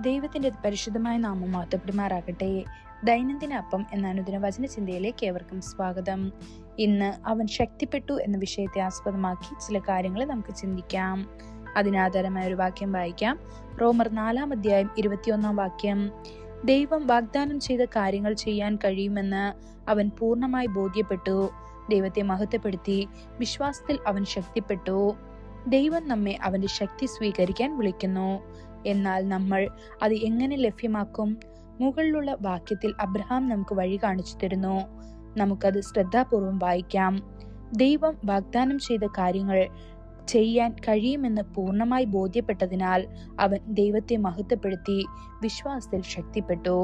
ദൈവത്തിന്റെ പരിശുദ്ധമായ നാമം മഹത്വപ്പെടുമാറാകട്ടെ. ദൈനംദിന അപ്പം എന്ന അനുദിന വചന ചിന്തയിലേക്ക് ഏവർക്കും സ്വാഗതം. ഇന്ന് അവൻ ശക്തിപ്പെട്ടു എന്ന വിഷയത്തെ ആസ്പദമാക്കി ചില കാര്യങ്ങൾ നമുക്ക് ചിന്തിക്കാം. അതിനാധാരമായ ഒരു വാക്യം വായിക്കാം. റോമർ 4-ാം അധ്യായം 21-ാം വാക്യം. ദൈവം വാഗ്ദാനം ചെയ്ത കാര്യങ്ങൾ ചെയ്യാൻ കഴിയുമെന്ന് അവൻ പൂർണ്ണമായി ബോധ്യപ്പെട്ടു. ദൈവത്തെ മഹത്വപ്പെടുത്തി വിശ്വാസത്തിൽ അവൻ ശക്തിപ്പെട്ടു. ദൈവം നമ്മെ അവന്റെ ശക്തി സ്വീകരിക്കാൻ വിളിക്കുന്നു. എന്നാൽ നമ്മൾ അത് എങ്ങനെ ലഭ്യമാക്കും? മുകളിലുള്ള വാക്യത്തിൽ അബ്രഹാം നമുക്ക് വഴി കാണിച്ചു തരുന്നു. നമുക്കത് ശ്രദ്ധാപൂർവം വായിക്കാം. ദൈവം വാഗ്ദാനം ചെയ്ത കാര്യങ്ങൾ ചെയ്യാൻ കഴിയുമെന്ന് പൂർണ്ണമായി ബോധ്യപ്പെട്ടതിനാൽ അവൻ ദൈവത്തെ മഹത്വപ്പെടുത്തി വിശ്വാസത്തിൽ ശക്തിപ്പെട്ടു.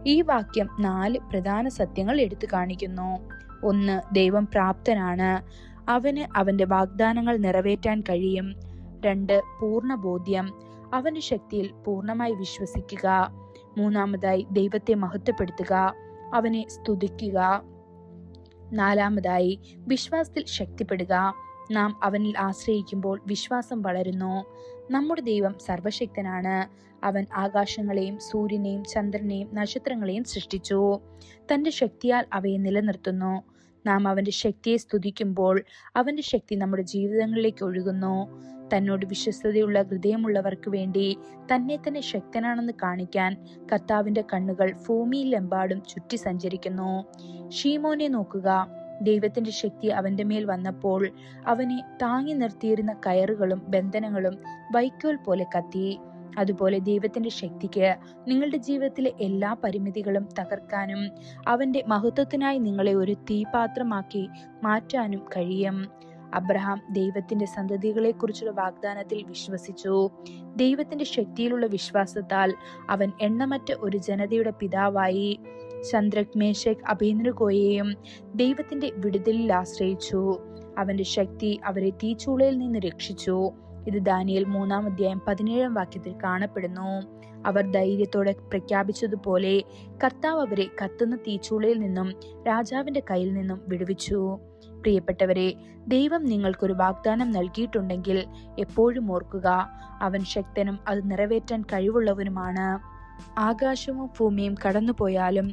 ഈ വാക്യം 4 പ്രധാന സത്യങ്ങൾ എടുത്തു കാണിക്കുന്നു. 1. ദൈവം പ്രാപ്തനാണ്. അവന് അവന്റെ വാഗ്ദാനങ്ങൾ നിറവേറ്റാൻ കഴിയും. 2. പൂർണ്ണ ബോധ്യം. അവന്റെ ശക്തിയിൽ പൂർണ്ണമായി വിശ്വസിക്കുക. 3. ദൈവത്തെ മഹത്വപ്പെടുത്തുക, അവനെ സ്തുതിക്കുക. 4. വിശ്വാസത്തിൽ ശക്തിപ്പെടുക. നാം അവനിൽ ആശ്രയിക്കുമ്പോൾ വിശ്വാസം വളരുന്നു. നമ്മുടെ ദൈവം സർവശക്തനാണ്. അവൻ ആകാശങ്ങളെയും സൂര്യനെയും ചന്ദ്രനെയും നക്ഷത്രങ്ങളെയും സൃഷ്ടിച്ചു. തന്റെ ശക്തിയാൽ അവയെ നിലനിർത്തുന്നു. നാം അവന്റെ ശക്തിയെ സ്തുതിക്കുമ്പോൾ അവന്റെ ശക്തി നമ്മുടെ ജീവിതങ്ങളിലേക്ക് ഒഴുകുന്നു. തന്നോട് വിശ്വസ്തതയുള്ള ഹൃദയമുള്ളവർക്ക് വേണ്ടി തന്നെ തന്നെ ശക്തനാണെന്ന് കാണിക്കാൻ കർത്താവിന്റെ കണ്ണുകൾ ഭൂമിയിലെമ്പാടും ചുറ്റി സഞ്ചരിക്കുന്നു. ശീമോനെ നോക്കുക. ദൈവത്തിന്റെ ശക്തി അവന്റെ മേൽ വന്നപ്പോൾ അവനെ താങ്ങി നിർത്തിയിരുന്ന കയറുകളും ബന്ധനങ്ങളും വൈക്കോൽ പോലെ കത്തി. അതുപോലെ ദൈവത്തിന്റെ ശക്തിക്ക് നിങ്ങളുടെ ജീവിതത്തിലെ എല്ലാ പരിമിതികളും തകർക്കാനും അവന്റെ മഹത്വത്തിനായി നിങ്ങളെ ഒരു തീപാത്രമാക്കി മാറ്റാനും കഴിയും. അബ്രഹാം ദൈവത്തിന്റെ സന്തതികളെ കുറിച്ചുള്ള വാഗ്ദാനത്തിൽ വിശ്വസിച്ചു. ദൈവത്തിന്റെ ശക്തിയിലുള്ള വിശ്വാസത്താൽ അവൻ എണ്ണമറ്റ ഒരു ജനതയുടെ പിതാവായി. ശദ്രക്, മേശക്, അബേദ്നെഗോയെയും ദൈവത്തിന്റെ വിടുതലിൽ ആശ്രയിച്ചു. അവന്റെ ശക്തി അവരെ തീച്ചൂളയിൽ നിന്ന് രക്ഷിച്ചു. ഇത് ദാനിയേൽ 3-ാം അധ്യായം 17-ാം വാക്യത്തിൽ കാണപ്പെടുന്നു. അവർ ധൈര്യത്തോടെ പ്രഖ്യാപിച്ചതുപോലെ കർത്താവ് അവരെ കത്തുന്ന തീച്ചൂളയിൽ നിന്നും രാജാവിന്റെ കയ്യിൽ നിന്നും വിടുവിച്ചു. പ്രിയപ്പെട്ടവരെ, ദൈവം നിങ്ങൾക്കൊരു വാഗ്ദാനം നൽകിയിട്ടുണ്ടെങ്കിൽ എപ്പോഴും ഓർക്കുക, അവൻ ശക്തനും അത് നിറവേറ്റാൻ കഴിവുള്ളവനുമാണ്. ആകാശവും ഭൂമിയും കടന്നുപോയാലും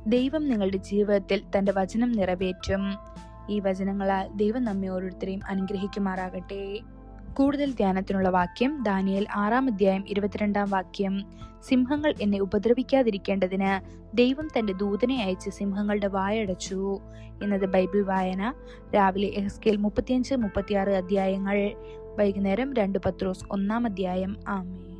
ദൈവം നിങ്ങളുടെ ജീവിതത്തിൽ തന്റെ വചനം നിറവേറ്റും. ഈ വചനങ്ങളാൽ ദൈവം നമ്മെ ഓരോരുത്തരെയും അനുഗ്രഹിക്കുമാറാകട്ടെ. കൂടുതൽ ധ്യാനത്തിനുള്ള വാക്യം ദാനിയേൽ 6-ാം അധ്യായം 22-ാം വാക്യം. സിംഹങ്ങൾ എന്നെ ഉപദ്രവിക്കാതിരിക്കേണ്ടതിന് ദൈവം തന്റെ ദൂതനെ അയച്ച് സിംഹങ്ങളുടെ വായടച്ചു. എന്നത് ബൈബിൾ വായന. രാവിലെ എഹെസ്കേൽ 35-36 അധ്യായങ്ങൾ. വൈകുന്നേരം 2 പത്രോസ് 1-ാം അധ്യായം. ആമേൻ.